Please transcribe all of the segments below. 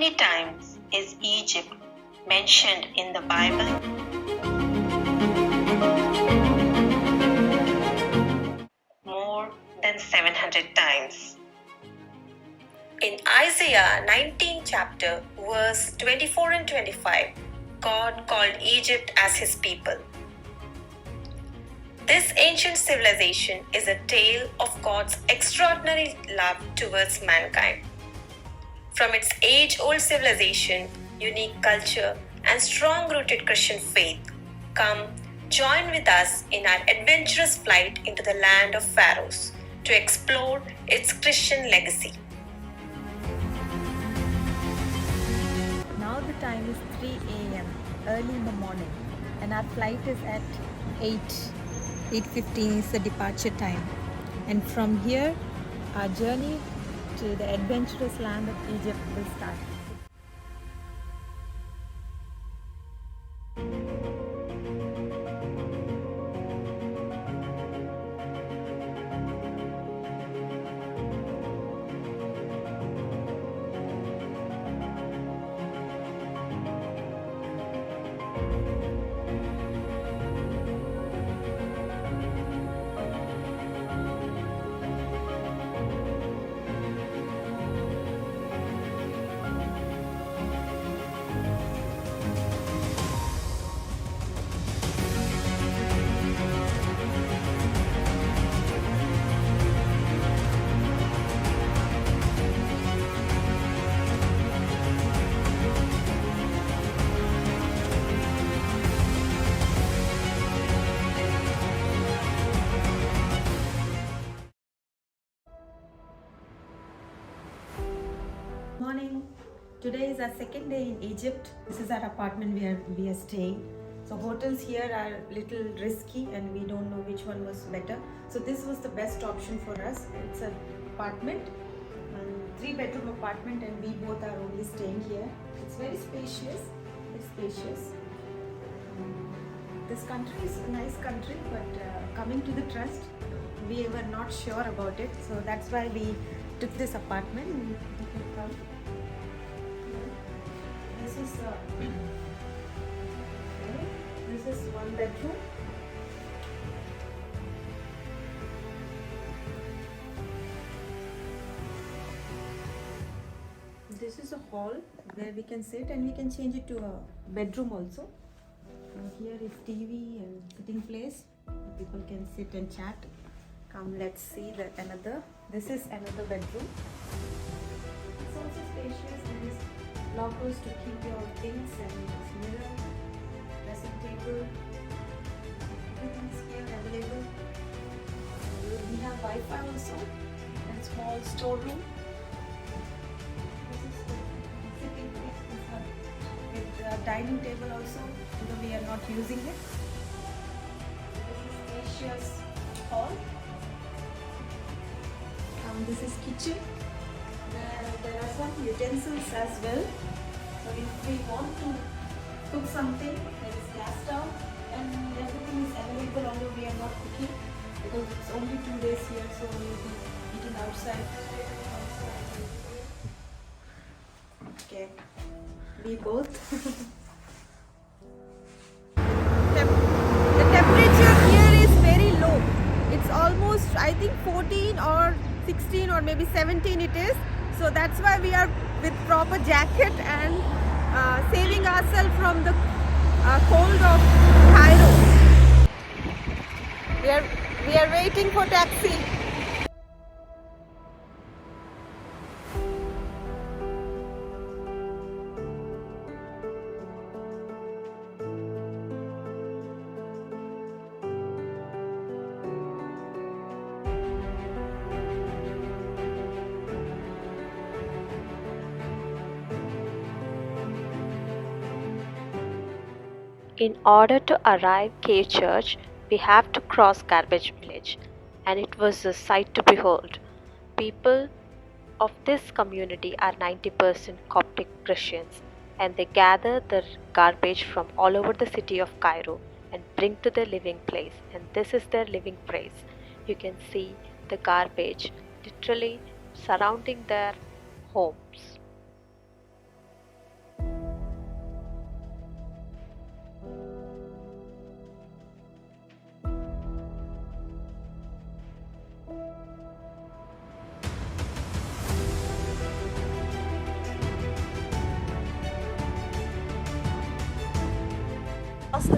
many times is Egypt mentioned in the Bible? More than 700 times. In Isaiah 19 chapter verse 24 and 25, God called Egypt as his people. This ancient civilization is a tale of God's extraordinary love towards mankind. From its age-old civilization, unique culture, and strong-rooted Christian faith, come join with us in our adventurous flight into the land of pharaohs to explore its Christian legacy. Now the time is 3 a.m. early in the morning, and our flight is at 8:15 is the departure time. And from here, our journey to the adventurous land of Egypt will start. Morning. Today is our second day in Egypt. This is our apartment where we are staying. So hotels here are little risky and we don't know which one was better. So this was the best option for us. It's an apartment, 3-bedroom apartment, and we both are only staying here. It's very spacious. It's spacious. This country is a nice country, but coming to the trust, we were not sure about it. So that's why we took this apartment. You can come. This is 1 bedroom. This is a hall where we can sit, and we can change it to a bedroom also. Here is TV and sitting place. People can sit and chat. Come, let's see another. This is another bedroom. It's also spacious. There is lockers to keep your things, and this mirror, dressing table. Everything is here available. We have Wi-Fi also, and small storeroom. This is the sitting place with the dining table also, although we are not using it. This is spacious hall. This is kitchen. There are some utensils as well. So if we want to cook something, there is gas stove, and everything is available, although we are not cooking because it's only 2 days here, so we will be eating outside. Okay, we both. The temperature here is very low. It's almost, I think, 14 or 16 or maybe 17 it is. So that's why we are with proper jacket and saving ourselves from the cold of Cairo. We are waiting for taxi. In order to arrive Cave Church, we have to cross Garbage Village, and it was a sight to behold. People of this community are 90% Coptic Christians, and they gather the garbage from all over the city of Cairo and bring to their living place, and this is their living place. You can see the garbage literally surrounding their homes.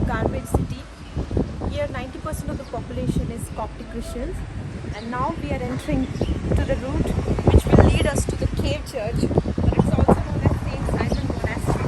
garbage city. Here 90% of the population is Coptic Christians, and now we are entering to the route which will lead us to the cave church, but it's also known as Saint Simon Monastery.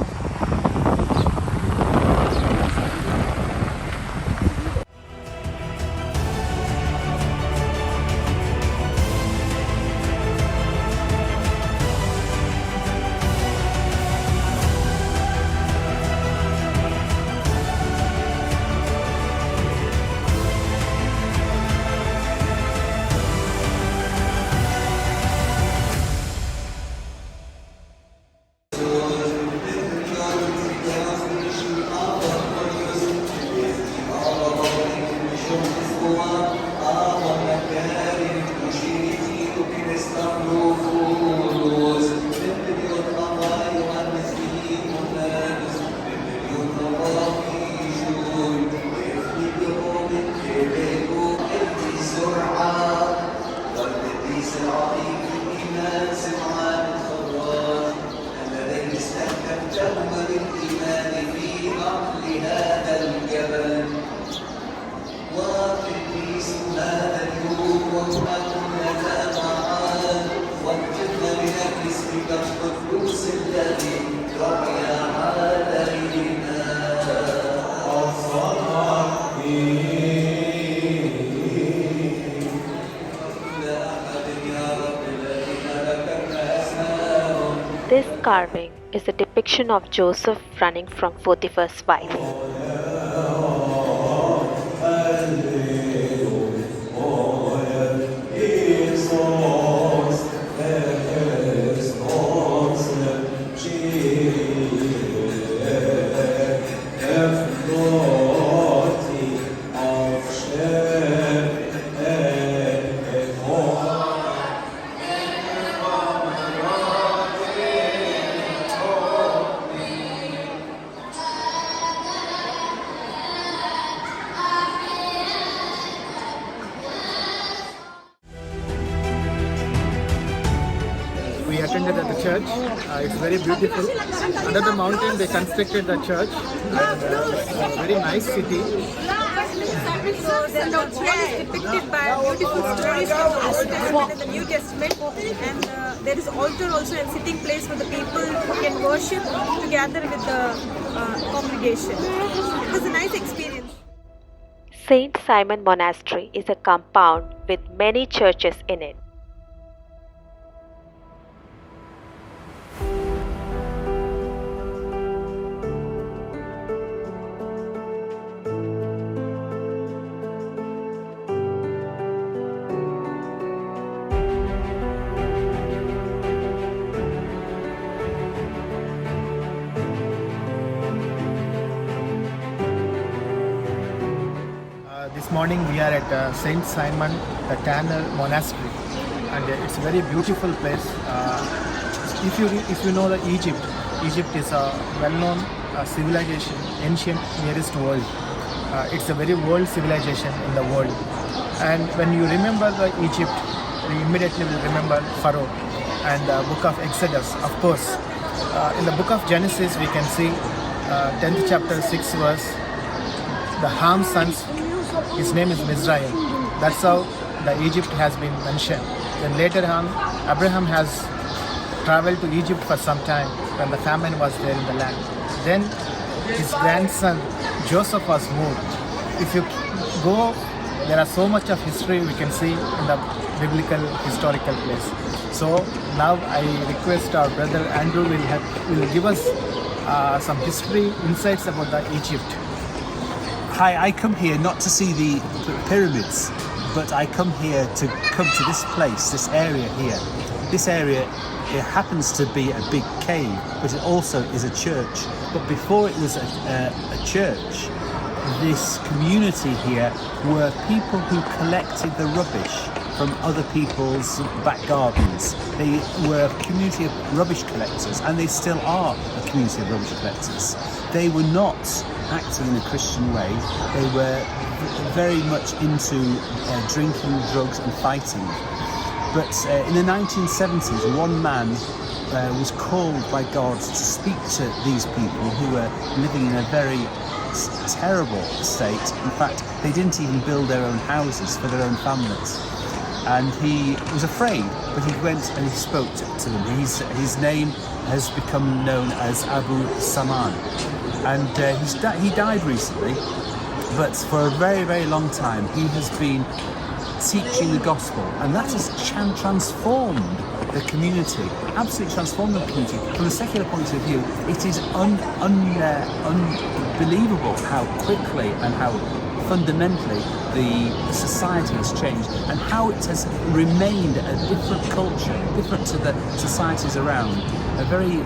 This carving is a depiction of Joseph running from Potiphar's wife. We attended at the church. It's very beautiful. Under the mountain, they constructed the church. And it's a very nice city. So then the wall is depicted by beautiful stories from the Old Testament and the New Testament, and there is altar also and sitting place for the people who can worship together with the congregation. It was a nice experience. Saint Simon Monastery is a compound with many churches in it. This morning we are at Saint Simon the Tanner Monastery, and it's a very beautiful place. If you know the Egypt is a well-known civilization, ancient nearest world. It's a very old civilization in the world, and when you remember the Egypt, you immediately will remember Pharaoh and the book of Exodus. Of course, in the book of Genesis we can see 10th chapter 6th verse, the Ham's sons, his name is Mizraim. That's how the Egypt has been mentioned. Then later on, Abraham has traveled to Egypt for some time when the famine was there in the land. Then his grandson Joseph was moved. If you go, there are so much of history we can see in the biblical historical place. So now I request our brother Andrew will give us some history insights about the Egypt. Hi, I come here not to see the pyramids, but I come here to this place, this area here. This area, it happens to be a big cave, but it also is a church. But before it was a church, this community here were people who collected the rubbish from other people's back gardens. They were a community of rubbish collectors, and they still are a community of rubbish collectors. They were not acting in a Christian way. They were very much into drinking, drugs and fighting. But in the 1970s, one man was called by God to speak to these people who were living in a very terrible state. In fact, they didn't even build their own houses for their own families. And he was afraid, but he went and he spoke to them. His name has become known as Abu Samaan. And he died recently, but for a very, very long time he has been teaching the gospel, and that has transformed the community, absolutely transformed the community. From a secular point of view, it is unbelievable how quickly and how fundamentally the society has changed, and how it has remained a different culture, different to the societies around, a very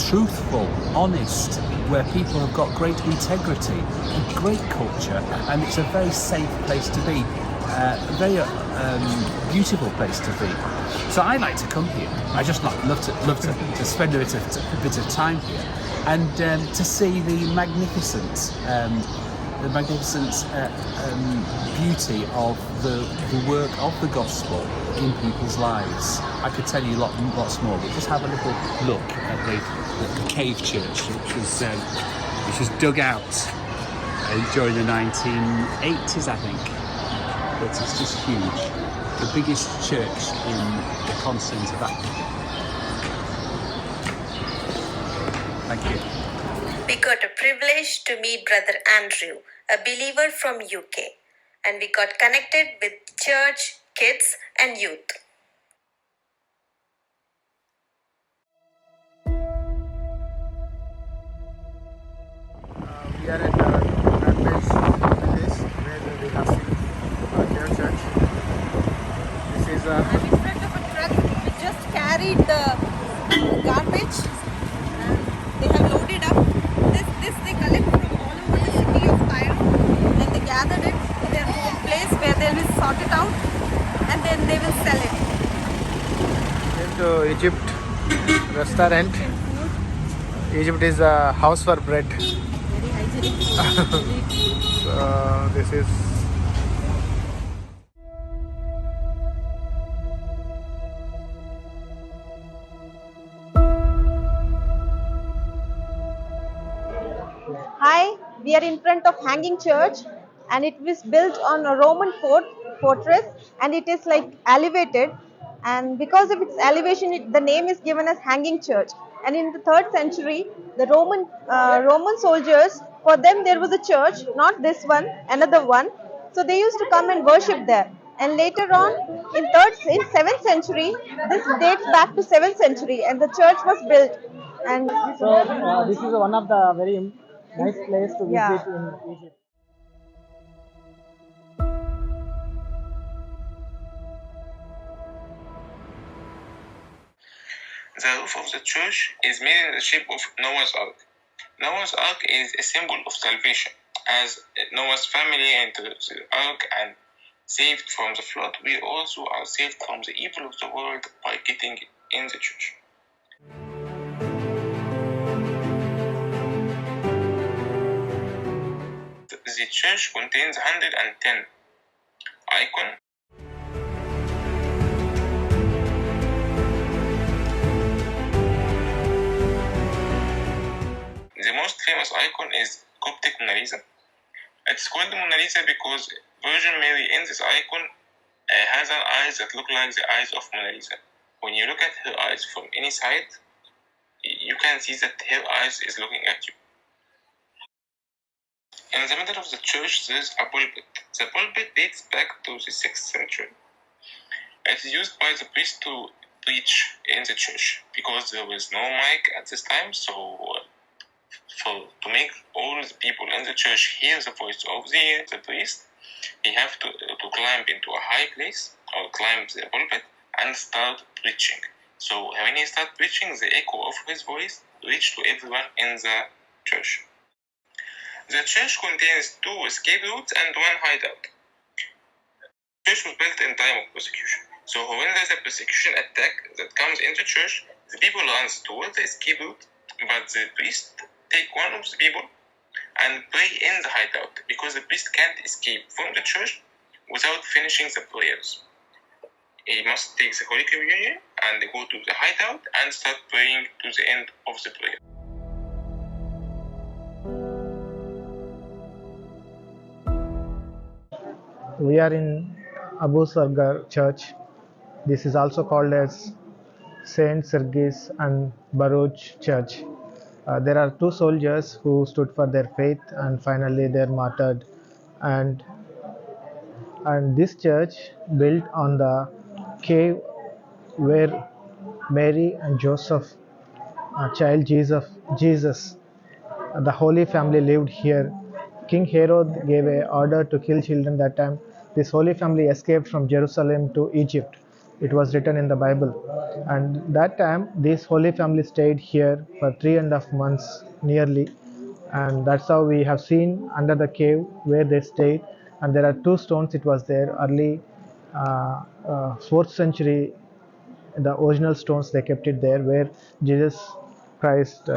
truthful, honest, where people have got great integrity and great culture, and it's a very safe place to be, a very beautiful place to be. So I like to come here. I just love to spend a bit of time here, and to see the magnificent beauty of the work of the gospel in people's lives. I could tell you lots more, but just have a little look at the cave church, which was dug out during the 1980s, I think. But it's just huge. The biggest church in the continent of Africa. Thank you. We got a privilege to meet Brother Andrew, a believer from UK, and we got connected with church, kids, and youth. We are at the village where we have seen their church. This is I'm in front of a truck which just carried the garbage. They have loaded up. This they collect from all over the city of Cairo, and they gathered it to their home place where they will sort it out, and then they will sell it. into Egypt restaurant. Egypt is a house for bread. Very hygienic. This is Hi, we are in front of Hanging Church, and it was built on a Roman fortress, and it is like elevated, and because of its elevation, the name is given as Hanging Church. And in the 3rd century, the Roman soldiers, for them there was a church, not this one, another one. So they used to come and worship there. And later on, in 7th century, this dates back to 7th century, and the church was built. And this is one of the very nice place to visit Yeah. in Egypt. The roof of the church is made in the shape of Noah's Ark. Noah's Ark is a symbol of salvation, as Noah's family entered the Ark and saved from the flood. We also are saved from the evil of the world by getting in the church. The church contains 110 icons. The most famous icon is Coptic Mona Lisa. It's called the Mona Lisa because Virgin Mary in this icon has an eyes that look like the eyes of Mona Lisa. When you look at her eyes from any side, you can see that her eyes is looking at you. In the middle of the church, there is a pulpit. The pulpit dates back to the 6th century. It is used by the priest to preach in the church because there was no mic at this time, so to make all the people in the church hear the voice of the priest, he have to climb into a high place or climb the pulpit and start preaching. So when he started preaching, the echo of his voice reached to everyone in the church. The church contains 2 escape routes and 1 hideout. The church was built in time of persecution. So when there's a persecution attack that comes into church, the people run towards the escape route, but the priest take one of the people and pray in the hideout, because the priest can't escape from the church without finishing the prayers. He must take the Holy Communion and go to the hideout and start praying to the end of the prayer. We are in Abu Serga Church. This is also called as Saint Sergis and Baruch Church. There are two soldiers who stood for their faith and finally they are martyred. And this church built on the cave where Mary and Joseph, child Jesus, the Holy Family lived here. King Herod gave a order to kill children that time. This Holy Family escaped from Jerusalem to Egypt. It was written in the Bible. And that time, this Holy Family stayed here for 3.5 months nearly. And that's how we have seen under the cave where they stayed. And there are two stones, it was there early 4th century, the original stones they kept it there where Jesus Christ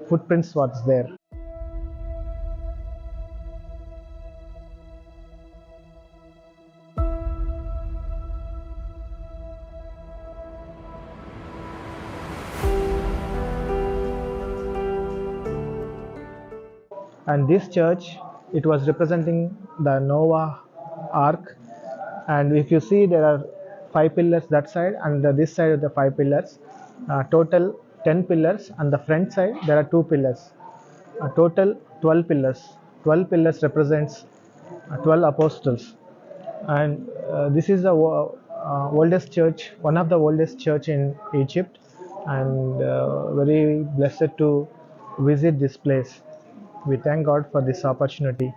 footprints was there. And this church, it was representing the Noah ark. And if you see, there are 5 pillars that side and this side of the 5 pillars, total 10 pillars, and the front side there are 2 pillars, total 12 pillars. 12 pillars represents 12 apostles. And this is the oldest church, one of the oldest church in Egypt, and very blessed to visit this place. We thank God for this opportunity.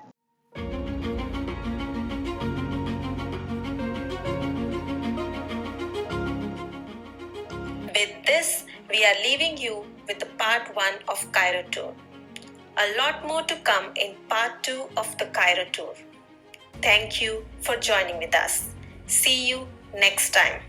With this, we are leaving you with the part 1 of Cairo tour. A lot more to come in part 2 of the Cairo tour. Thank you for joining with us. See you next time.